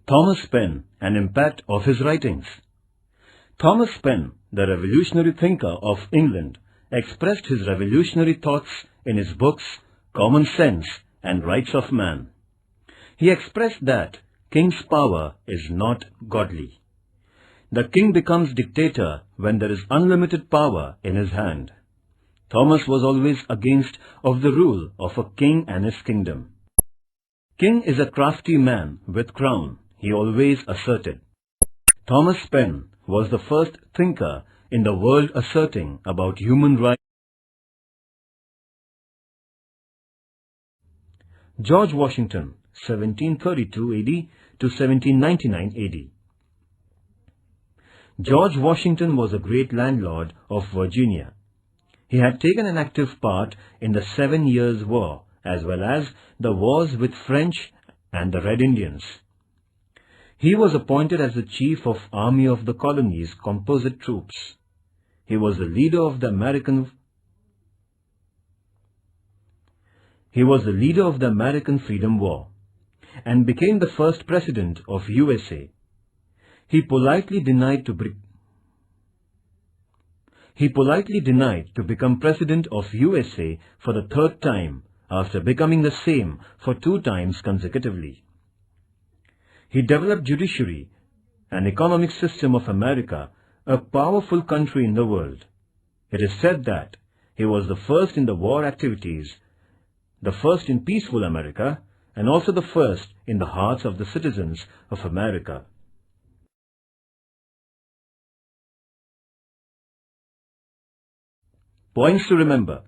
Thomas Paine, an impact of his writings. Thomas Paine, the revolutionary thinker of England, expressed his revolutionary thoughts in his books Common Sense and Rights of Man. He expressed that king's power is not godly. The king becomes dictator when there is unlimited power in his hand. Thomas was always against of the rule of a king and his kingdom. King is a crafty man with crown, he always asserted. Thomas Paine was the first thinker in the world asserting about human rights. George Washington, 1732 AD to 1799 AD. George Washington was a great landlord of Virginia. He had taken an active part in the 7 Years' War, as well as the wars with French and the Red Indians. He was appointed as the chief of Army of the Colonies composite troops. He was the leader of the American Freedom War and became the first president of USA. He politely denied to become president of USA for the 3rd time after becoming the same for 2 times consecutively. He developed judiciary, an economic system of America, a powerful country in the world. It is said that he was the first in the war activities, the first in peaceful America, and also the first in the hearts of the citizens of America. Points to remember.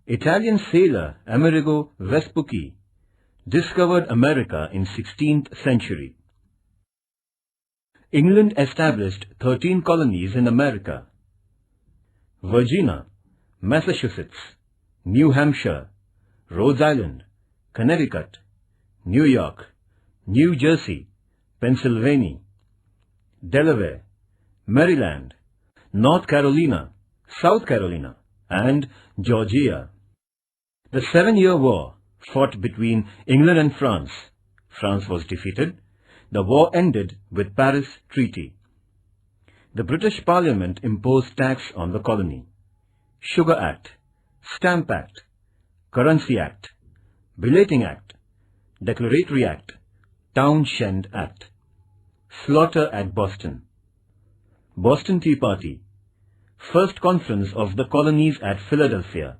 Italian sailor Amerigo Vespucci discovered America in 16th century. England established 13 colonies in America. Virginia, Massachusetts, New Hampshire, Rhode Island, Connecticut, New York, New Jersey, Pennsylvania, Delaware, Maryland, North Carolina, South Carolina, and Georgia. The 7-Year War fought between England and France. France was defeated. The war ended with Paris Treaty. The British Parliament imposed tax on the colony. Sugar Act, Stamp Act, Currency Act, Belating Act, Declaratory Act, Townshend Act. Slaughter at Boston. Boston Tea Party. First Conference of the Colonies at Philadelphia.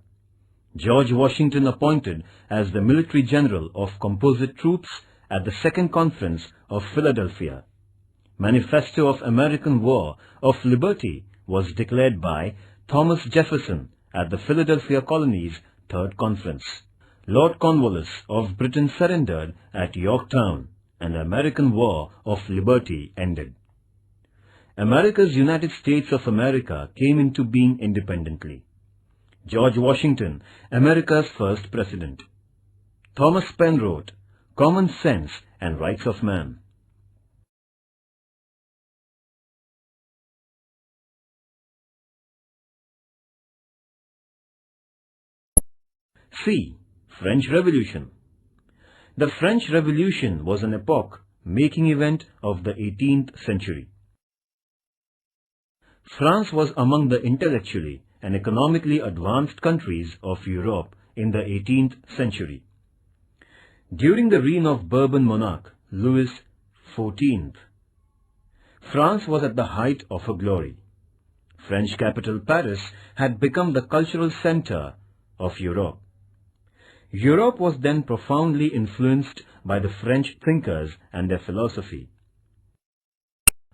George Washington appointed as the Military General of Composite Troops at the Second Conference of Philadelphia. Manifesto of American War of Liberty was declared by Thomas Jefferson at the Philadelphia Colony's Third Conference. Lord Cornwallis of Britain surrendered at Yorktown, and the American War of Liberty ended. America's United States of America came into being independently. George Washington, America's first president. Thomas Paine wrote Common Sense and Rights of Man. C. French Revolution. The French Revolution was an epoch-making event of the 18th century. France was among the intellectually and economically advanced countries of Europe in the 18th century. During the reign of Bourbon monarch Louis XIV, France was at the height of her glory. French capital Paris had become the cultural center of Europe. Europe was then profoundly influenced by the French thinkers and their philosophy.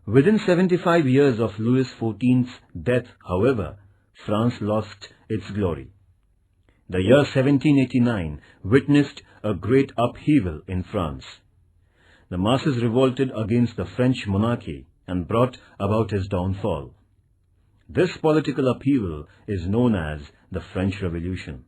Within 75 years of Louis XIV's death, however, France lost its glory. The year 1789 witnessed a great upheaval in France. The masses revolted against the French monarchy and brought about his downfall. This political upheaval is known as the French Revolution.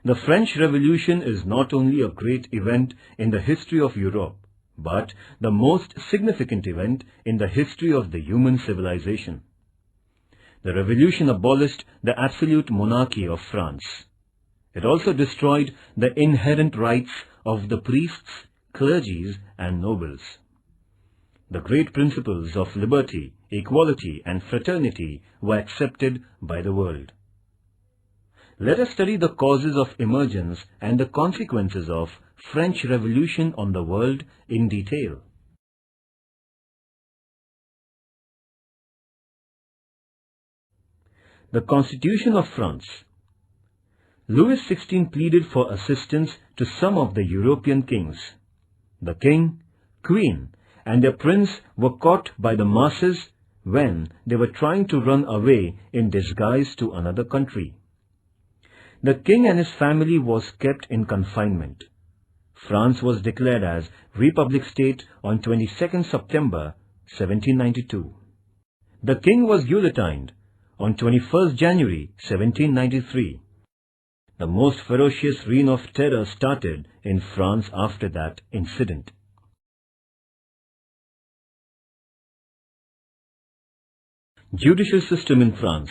The French Revolution is not only a great event in the history of Europe, but the most significant event in the history of the human civilization. The revolution abolished the absolute monarchy of France. It also destroyed the inherent rights of the priests, clergies and nobles. The great principles of liberty, equality and fraternity were accepted by the world. Let us study the causes of emergence and the consequences of French Revolution on the world in detail. The Constitution of France. Louis XVI pleaded for assistance to some of the European kings. The king, queen, and their prince were caught by the masses when they were trying to run away in disguise to another country. The king and his family was kept in confinement. France was declared as Republic State on 22nd September 1792. The king was guillotined on 21st January 1793. The most ferocious reign of terror started in France after that incident. Judicial system in France.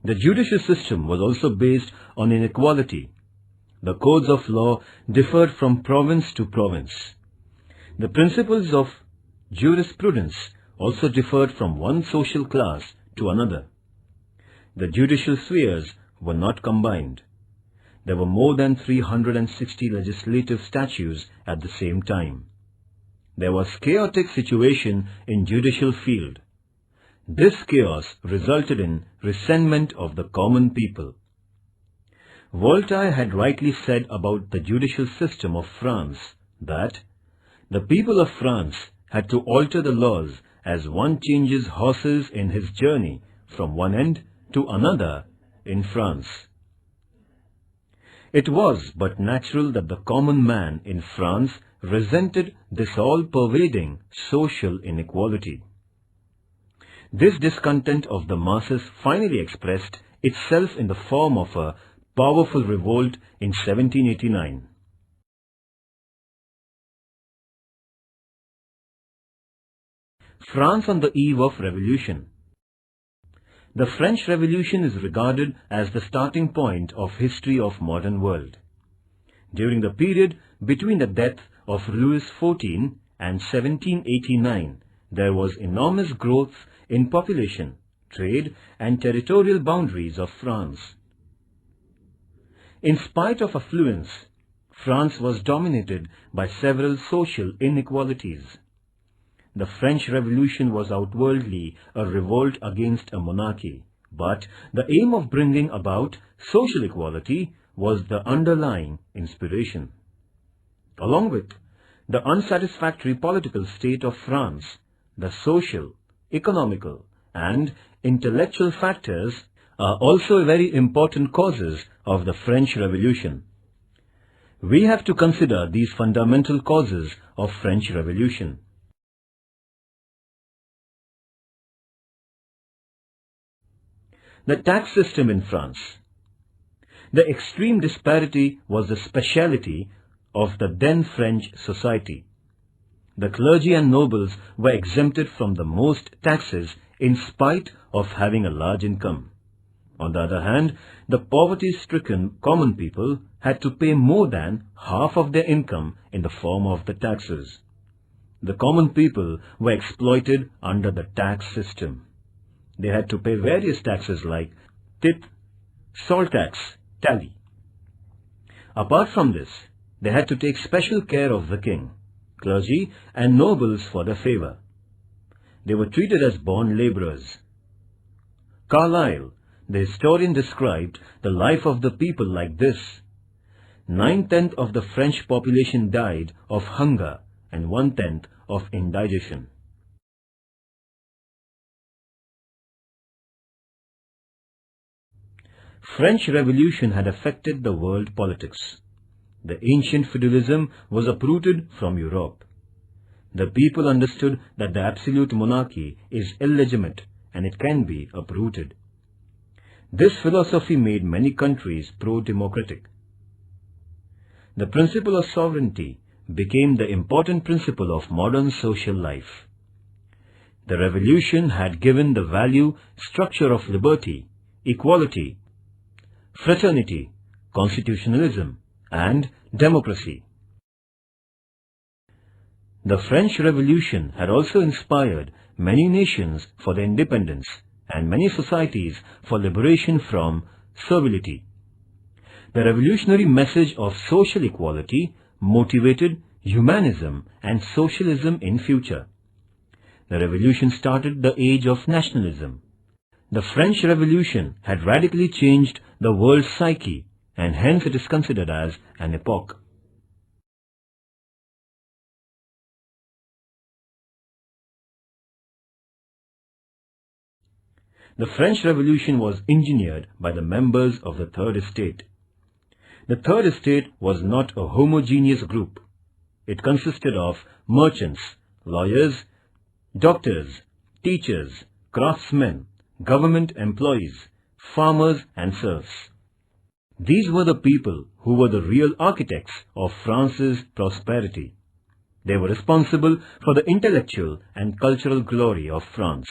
The judicial system was also based on inequality. The codes of law differed from province to province. The principles of jurisprudence also differed from one social class to another. The judicial spheres were not combined. There were more than 360 legislative statutes at the same time. There was chaotic situation in judicial field. This chaos resulted in resentment of the common people. Voltaire had rightly said about the judicial system of France that the people of France had to alter the laws as one changes horses in his journey from one end to another in France. It was but natural that the common man in France resented this all-pervading social inequality. This discontent of the masses finally expressed itself in the form of a powerful revolt in 1789. France on the eve of revolution. The French Revolution is regarded as the starting point of history of modern world. During the period between the death of Louis XIV and 1789, there was enormous growth in population, trade and territorial boundaries of France. In spite of affluence, France was dominated by several social inequalities. The French Revolution was outwardly a revolt against a monarchy, but the aim of bringing about social equality was the underlying inspiration. Along with the unsatisfactory political state of France, the social, economical and intellectual factors are also very important causes of the French Revolution. We have to consider these fundamental causes of French Revolution. The tax system in France. The extreme disparity was the speciality of the then French society. The clergy and nobles were exempted from the most taxes in spite of having a large income. On the other hand, the poverty-stricken common people had to pay more than half of their income in the form of the taxes. The common people were exploited under the tax system. They had to pay various taxes like tithe, salt tax, tally. Apart from this, they had to take special care of the king, clergy and nobles for their favor. They were treated as bond laborers. Carlyle, the historian, described the life of the people like this. 9/10 of the French population died of hunger and 1/10 of indigestion. French Revolution had affected the world politics. The ancient feudalism was uprooted from Europe. The people understood that the absolute monarchy is illegitimate and it can be uprooted. This philosophy made many countries pro-democratic. The principle of sovereignty became the important principle of modern social life. The revolution had given the value structure of liberty, equality, fraternity, constitutionalism, and democracy. The French Revolution had also inspired many nations for their independence and many societies for liberation from servility. The revolutionary message of social equality motivated humanism and socialism in future. The revolution started the age of nationalism. The French Revolution had radically changed the world's psyche, and hence it is considered as an epoch. The French Revolution was engineered by the members of the Third Estate. The Third Estate was not a homogeneous group. It consisted of merchants, lawyers, doctors, teachers, craftsmen, government employees, farmers and serfs. These were the people who were the real architects of France's prosperity. They were responsible for the intellectual and cultural glory of France.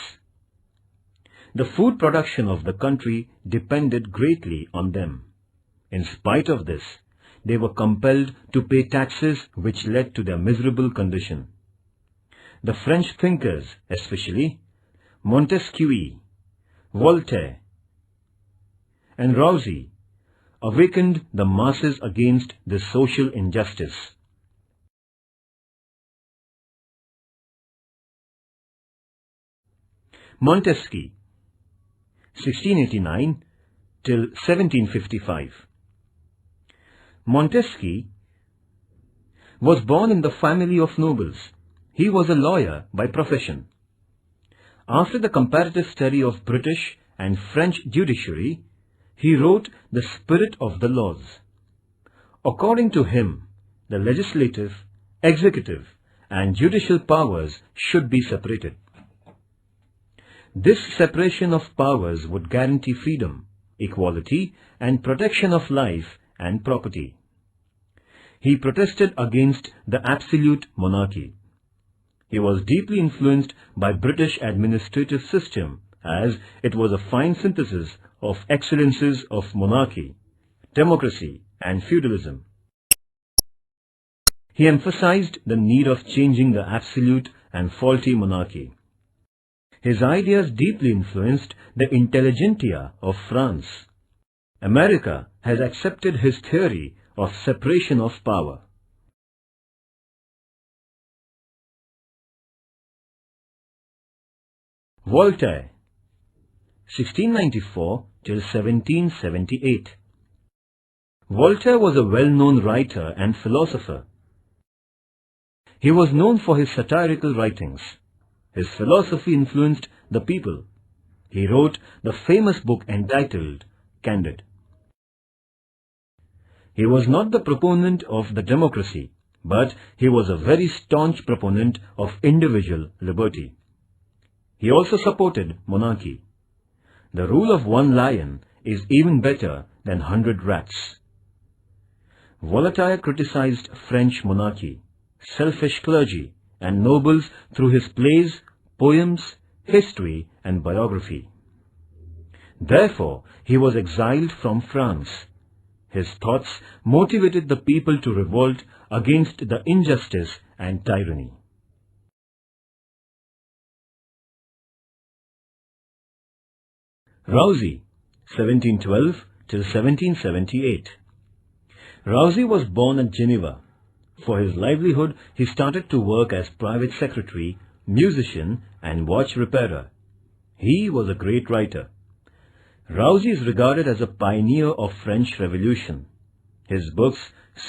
The food production of the country depended greatly on them. In spite of this, they were compelled to pay taxes which led to their miserable condition. The French thinkers, especially Montesquieu, Voltaire, and Rousseau, awakened the masses against this social injustice. Montesquieu, 1689 till 1755. Montesquieu was born in the family of nobles. He was a lawyer by profession. After the comparative study of British and French judiciary, he wrote The Spirit of the Laws. According to him, the legislative, executive, and judicial powers should be separated. This separation of powers would guarantee freedom, equality, and protection of life and property. He protested against the absolute monarchy. He was deeply influenced by British administrative system, as it was a fine synthesis of excellences of monarchy, democracy, and feudalism. He emphasized the need of changing the absolute and faulty monarchy. His ideas deeply influenced the intelligentsia of France. America has accepted his theory of separation of power. Voltaire, 1694 till 1778. Voltaire was a well-known writer and philosopher. He was known for his satirical writings. His philosophy influenced the people. He wrote the famous book entitled Candide. He was not the proponent of the democracy, but he was a very staunch proponent of individual liberty. He also supported monarchy. The rule of one lion is even better than 100 rats. Voltaire criticized French monarchy, selfish clergy, and nobles through his plays, poems, history, and biography. Therefore, he was exiled from France. His thoughts motivated the people to revolt against the injustice and tyranny. Rousseau, 1712 till 1778. Rousseau was born at Geneva. For his livelihood, he started to work as private secretary, musician, and watch repairer. He was a great writer. Rousseau is regarded as a pioneer of French Revolution. His books,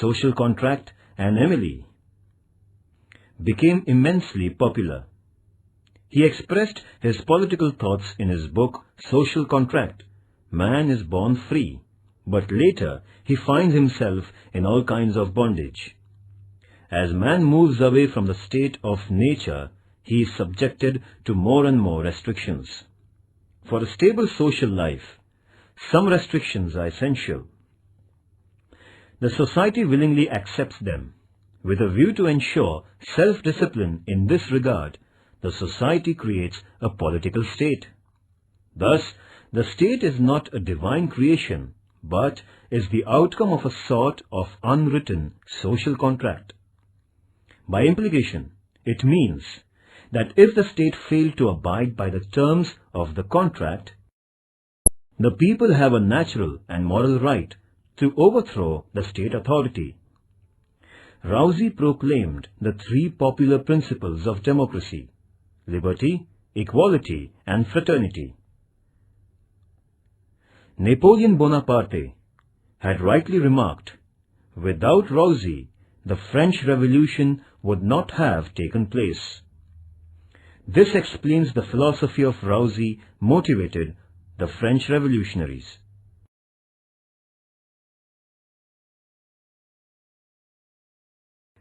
Social Contract and Emily, became immensely popular. He expressed his political thoughts in his book, Social Contract. Man is born free, but later he finds himself in all kinds of bondage. As man moves away from the state of nature, he is subjected to more and more restrictions. For a stable social life, some restrictions are essential. The society willingly accepts them. With a view to ensure self-discipline in this regard, the society creates a political state. Thus, the state is not a divine creation, but is the outcome of a sort of unwritten social contract. By implication, It means that if the state failed to abide by the terms of the contract, the people have a natural and moral right to overthrow the state authority. Rousey proclaimed the three popular principles of democracy: liberty, equality, and fraternity. Napoleon Bonaparte had rightly remarked, without Rousey, the French Revolution would not have taken place. This explains the philosophy of Rousey motivated the French revolutionaries.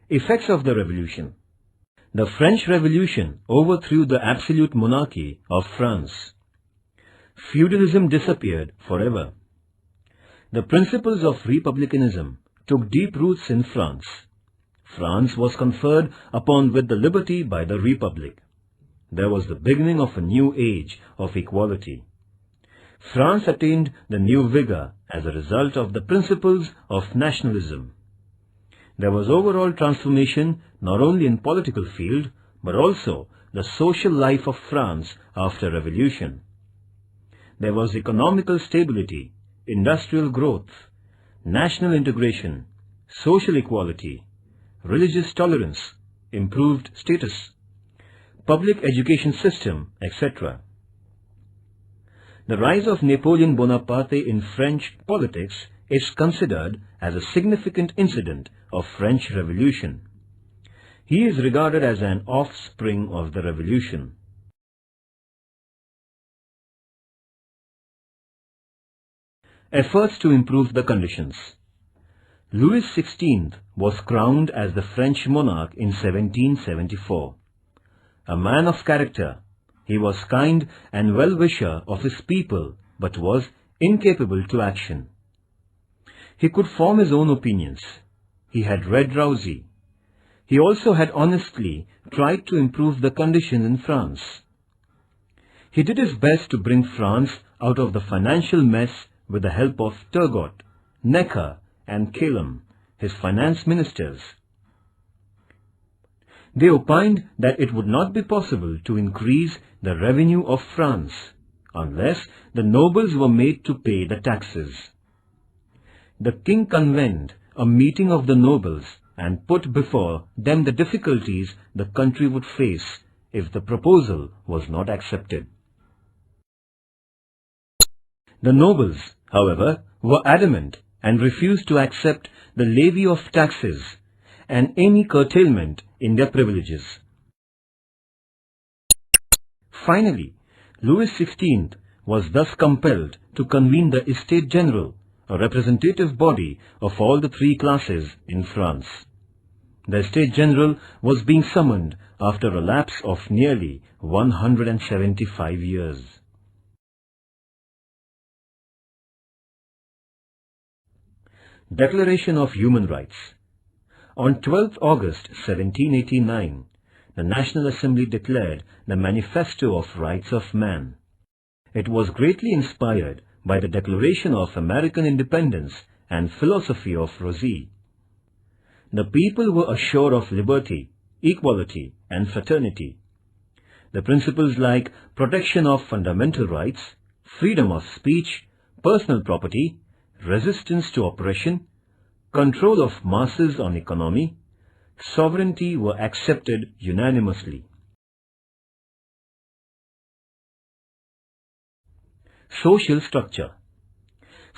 Effects of the Revolution. The French Revolution overthrew the absolute monarchy of France. Feudalism disappeared forever. The principles of republicanism took deep roots in France. France was conferred upon with the liberty by the Republic. There was the beginning of a new age of equality. France attained the new vigor as a result of the principles of nationalism. There was overall transformation not only in political field but also the social life of France after revolution. There was economical stability, industrial growth, national integration, social equality, religious tolerance, improved status, public education system, etc. The rise of Napoleon Bonaparte in French politics is considered as a significant incident of French Revolution. He is regarded as an offspring of the revolution. Efforts to improve the conditions. Louis XVI was crowned as the French monarch in 1774. A man of character, he was kind and well-wisher of his people, but was incapable to action. He could form his own opinions. He had read Rousey. He also had honestly tried to improve the conditions in France. He did his best to bring France out of the financial mess with the help of Turgot, Necker, and Calum, his finance ministers. They opined that it would not be possible to increase the revenue of France unless the nobles were made to pay the taxes. The king convened a meeting of the nobles and put before them the difficulties the country would face if the proposal was not accepted. The nobles, however, were adamant and refused to accept the levy of taxes and any curtailment in their privileges. Finally, Louis XVI was thus compelled to convene the Estates General, a representative body of all the three classes in France. The Estates General was being summoned after a lapse of nearly 175 years. Declaration of Human Rights. On 12th August 1789, the National Assembly declared the Manifesto of Rights of Man. It was greatly inspired by the Declaration of American Independence and philosophy of Rousey. The people were assured of liberty, equality, and fraternity. The principles like protection of fundamental rights, freedom of speech, personal property, resistance to oppression, control of masses on economy, sovereignty were accepted unanimously. Social structure.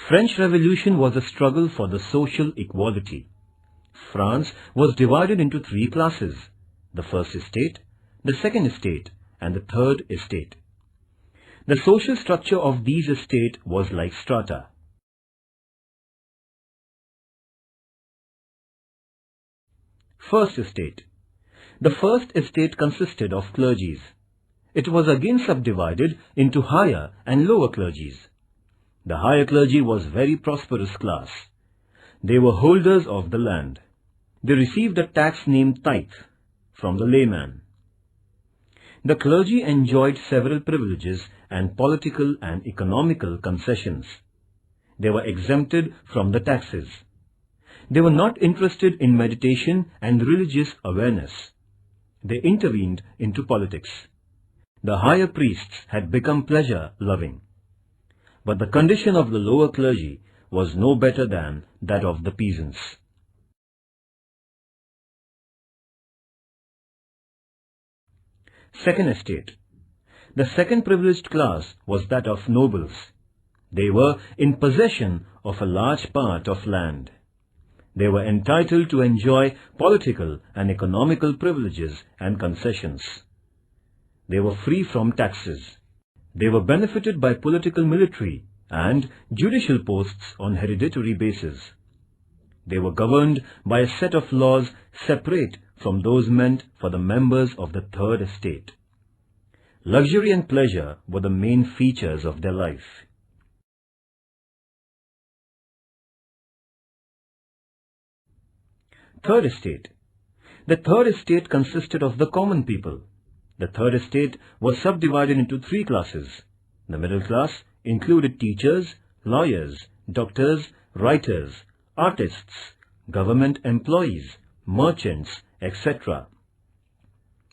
French Revolution was a struggle for the social equality. France was divided into three classes: the first estate, the second estate, and the third estate. The social structure of these estates was like strata. First estate. The first estate consisted of clergies. It was again subdivided into higher and lower clergies. The higher clergy was very prosperous class. They were holders of the land. They received a tax named tithe from the layman. The clergy enjoyed several privileges and political and economical concessions. They were exempted from the taxes. They were not interested in meditation and religious awareness. they intervened into politics. The higher priests had become pleasure-loving. But the condition of the lower clergy was no better than that of the peasants. Second estate. The second privileged class was that of nobles. They were in possession of a large part of land. They were entitled to enjoy political and economical privileges and concessions. They were free from taxes. They were benefited by political, military, and judicial posts on hereditary basis. They were governed by a set of laws separate from those meant for the members of the third estate. Luxury and pleasure were the main features of their life. Third estate. The third estate consisted of the common people. The third estate was subdivided into three classes. The middle class included teachers, lawyers, doctors, writers, artists, government employees, merchants, etc.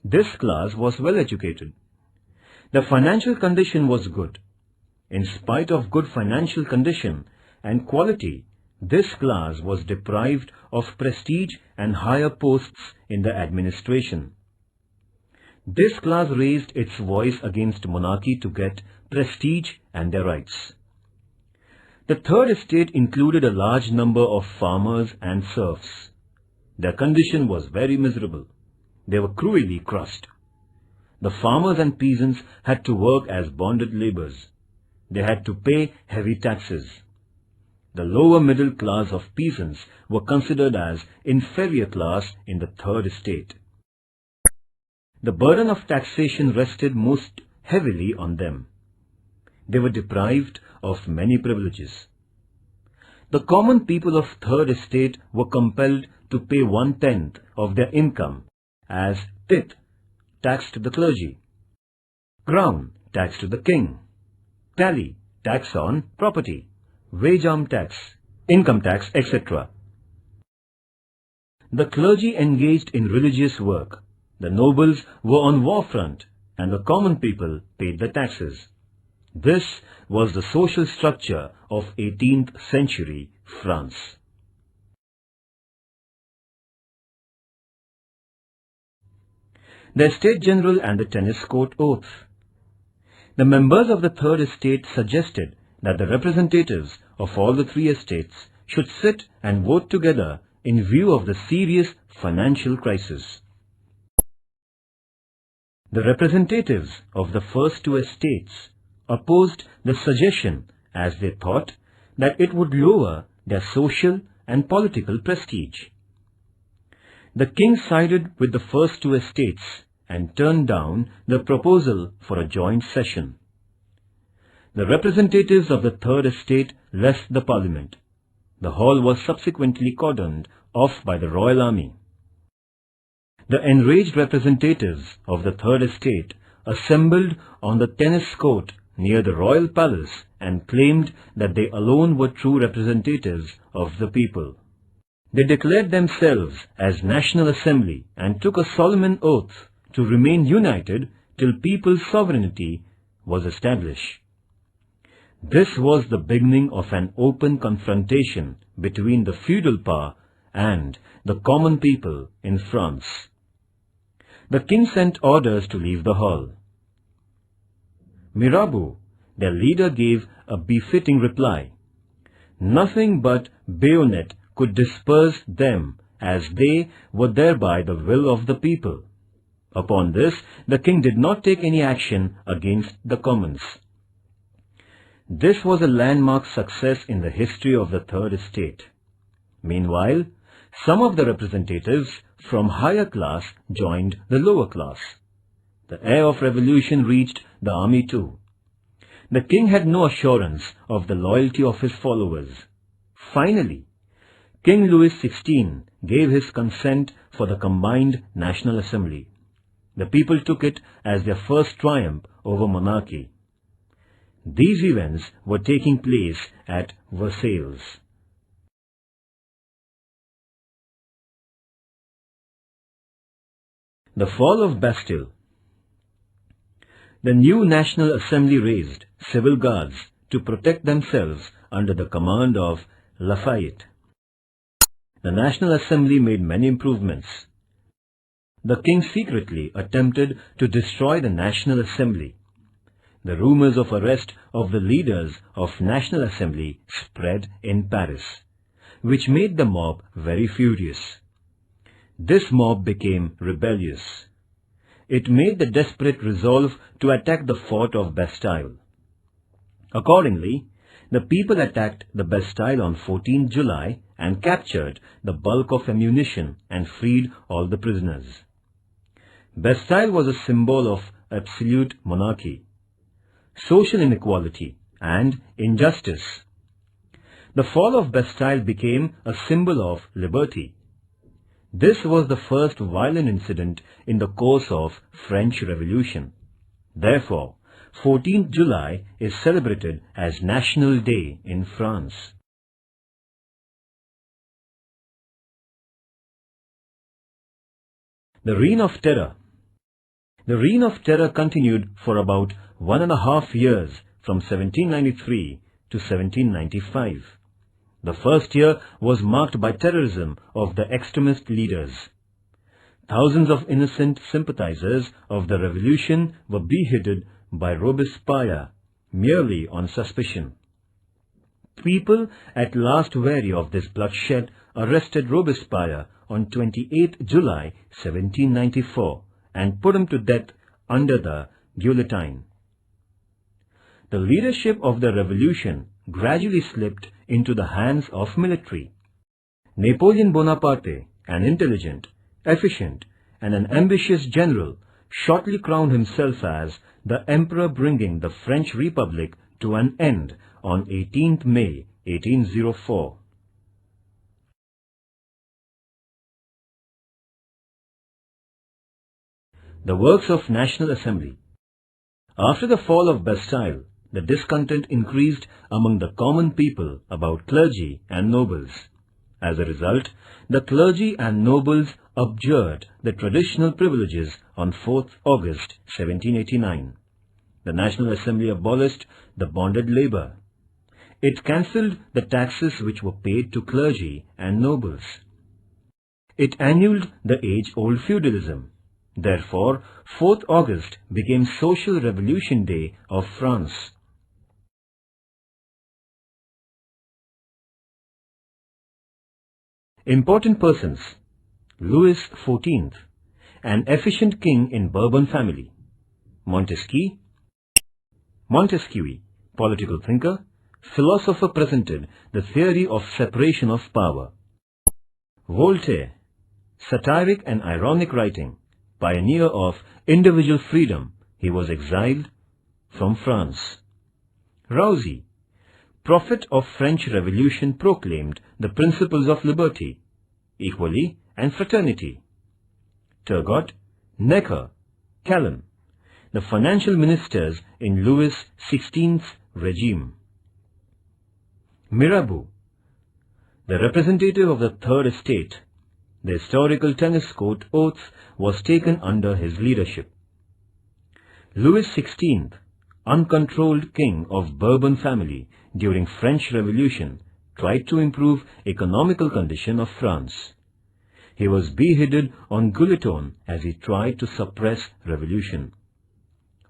This class was well educated. The financial condition was good. In spite of good financial condition and quality, this class was deprived of prestige and higher posts in the administration. This class raised its voice against monarchy to get prestige and their rights. The third estate included a large number of farmers and serfs. Their condition was very miserable. They were cruelly crushed. The farmers and peasants had to work as bonded laborers. They had to pay heavy taxes. The lower middle class of peasants were considered as inferior class in the third estate. The burden of taxation rested most heavily on them. They were deprived of many privileges. The common people of third estate were compelled to pay 1/10 of their income as tithe, tax to the clergy, crown, tax to the king, tally, tax on property, wage arm tax, income tax, etc. The clergy engaged in religious work. The nobles were on war front, and the common people paid the taxes. This was the social structure of 18th century France. The Estate General and the Tennis Court Oath. The members of the third estate suggested that the representatives of all the three estates should sit and vote together in view of the serious financial crisis. The representatives of the first two estates opposed the suggestion as they thought that it would lower their social and political prestige. The king sided with the first two estates and turned down the proposal for a joint session. The representatives of the third estate left the parliament. The hall was subsequently cordoned off by the royal army. The enraged representatives of the third estate assembled on the tennis court near the royal palace and claimed that they alone were true representatives of the people. They declared themselves as National Assembly and took a solemn oath to remain united till people's sovereignty was established. This was the beginning of an open confrontation between the feudal power and the common people in France. The king sent orders to leave the hall. Mirabeau, their leader, gave a befitting reply. Nothing but bayonet could disperse them, as they were thereby the will of the people. Upon this, the king did not take any action against the commons. This was a landmark success in the history of the third estate. Meanwhile, some of the representatives from higher class joined the lower class. The air of revolution reached the army too. The king had no assurance of the loyalty of his followers. Finally, King Louis XVI gave his consent for the combined National Assembly. The people took it as their first triumph over monarchy. These events were taking place at Versailles. The fall of Bastille. The new National Assembly raised civil guards to protect themselves under the command of Lafayette. The National Assembly made many improvements. The king secretly attempted to destroy the National Assembly. The rumors of arrest of the leaders of National Assembly spread in Paris, which made the mob very furious. This mob became rebellious. It made the desperate resolve to attack the fort of Bastille. Accordingly, the people attacked the Bastille on 14 July and captured the bulk of ammunition and freed all the prisoners. Bastille was a symbol of absolute monarchy, social inequality and injustice. The fall of Bastille became a symbol of liberty. This was the first violent incident in the course of French Revolution. Therefore, 14th July is celebrated as National Day in France. The Reign of Terror. The Reign of Terror continued for about 1.5 years from 1793 to 1795. The first year was marked by terrorism of the extremist leaders. Thousands of innocent sympathizers of the revolution were beheaded by Robespierre merely on suspicion. People, at last weary of this bloodshed, arrested Robespierre on 28 July 1794 and put him to death under the guillotine. The leadership of the revolution gradually slipped into the hands of military. Napoleon Bonaparte, an intelligent, efficient, and an ambitious general, shortly crowned himself as the emperor, bringing the French Republic to an end on 18th May 1804. The works of National Assembly. After the fall of Bastille, the discontent increased among the common people about clergy and nobles. As a result, the clergy and nobles abjured the traditional privileges on 4th August 1789. The National Assembly abolished the bonded labor. It cancelled the taxes which were paid to clergy and nobles. It annulled the age-old feudalism. Therefore, 4th August became Social Revolution Day of France. Important persons. Louis XIV, an efficient king in Bourbon family. Montesquieu, political thinker, philosopher, presented the theory of separation of power. Voltaire, satiric and ironic writing, pioneer of individual freedom, he was exiled from France. Rousseau, prophet of French Revolution, proclaimed the principles of liberty, equality and fraternity. Turgot, Necker, Calonne, the financial ministers in Louis XVI's regime. Mirabeau, the representative of the Third Estate. The historical tennis court oath was taken under his leadership. Louis XVI, uncontrolled king of Bourbon family during French Revolution, tried to improve economical condition of France. He was beheaded on guillotine as he tried to suppress revolution.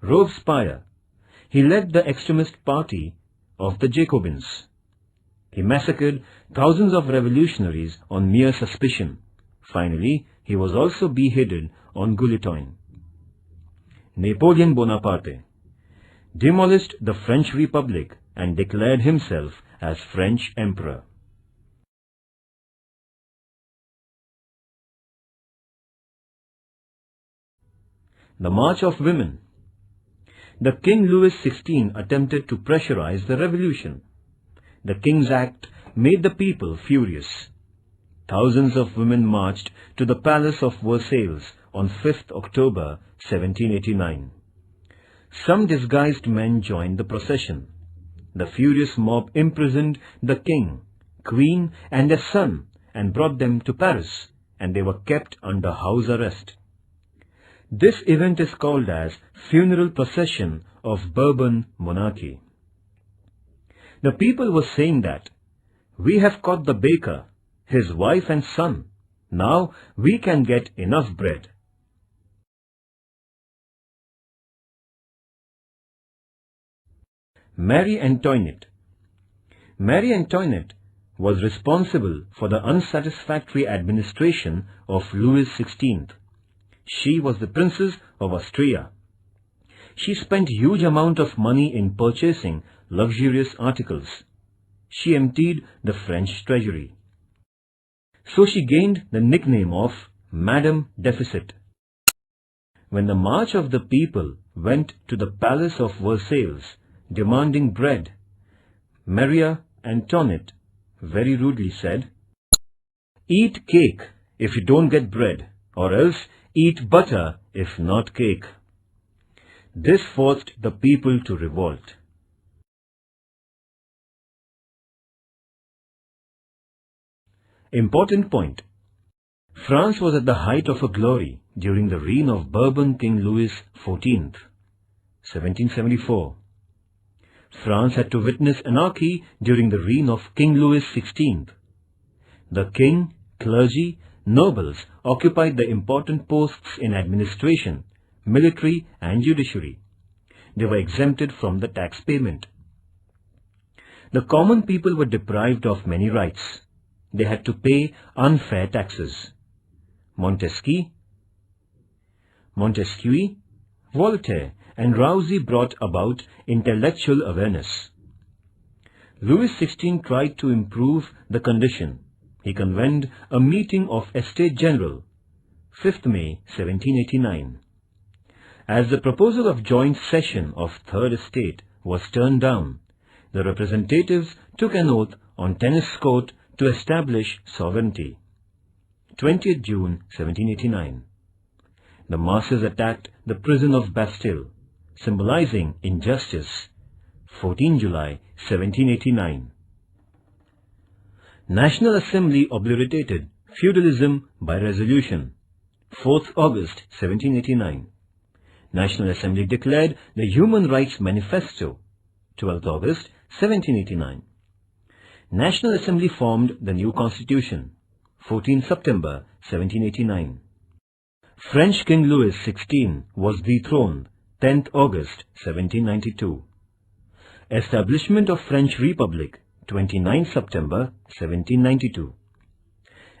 Robespierre, he led the extremist party of the Jacobins. He massacred thousands of revolutionaries on mere suspicion. Finally, he was also beheaded on guillotine. Napoleon Bonaparte demolished the French Republic and declared himself as French Emperor. The March of Women. The King Louis XVI attempted to pressurize the revolution. The King's Act made the people furious. Thousands of women marched to the Palace of Versailles on 5th October 1789. Some disguised men joined the procession. The furious mob imprisoned the king, queen and their son and brought them to Paris, and they were kept under house arrest. This event is called as Funeral Procession of Bourbon Monarchy. The people were saying that, "We have caught the baker, his wife and son. Now we can get enough bread." Marie Antoinette. Marie Antoinette was responsible for the unsatisfactory administration of Louis XVI. She was the Princess of Austria. She spent huge amount of money in purchasing luxurious articles. She emptied the French treasury. So she gained the nickname of Madame Deficit. When the march of the people went to the palace of Versailles demanding bread, Marie Antoinette very rudely said, "Eat cake if you don't get bread, or else eat butter if not cake." This forced the people to revolt. Important point. France was at the height of her glory during the reign of Bourbon King Louis XIV, 1774. France had to witness anarchy during the reign of King Louis XVI. The king, clergy, nobles occupied the important posts in administration, military and judiciary. They were exempted from the tax payment. The common people were deprived of many rights. They had to pay unfair taxes. Montesquieu, Voltaire and Rousseau brought about intellectual awareness. Louis XVI tried to improve the condition. He convened a meeting of Estates General, 5th May 1789. As the proposal of joint session of Third Estate was turned down, the representatives took an oath on tennis court to establish sovereignty. 20th June 1789. The masses attacked the prison of Bastille, symbolizing injustice. 14 July 1789. National Assembly obliterated feudalism by resolution. 4th August 1789. National Assembly declared the Human Rights Manifesto. 12th August 1789. National Assembly formed the new Constitution. 14 September 1789. French King Louis XVI was dethroned. 10th August 1792. Establishment of French Republic. 29 September 1792.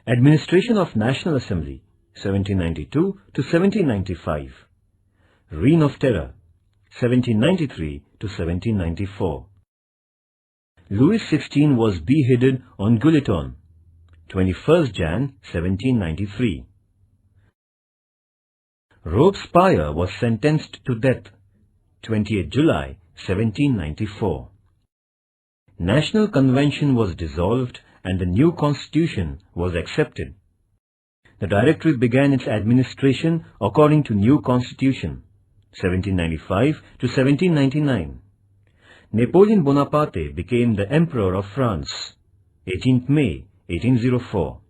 Administration of National Assembly. 1792 to 1795. Reign of Terror. 1793 to 1794. Louis XVI was beheaded on Guillotine, 21st Jan 1793. Robespierre was sentenced to death, 28 July 1794. National Convention was dissolved and the new constitution was accepted. The Directory began its administration according to new constitution, 1795 to 1799. Napoleon Bonaparte became the Emperor of France, 18th May 1804.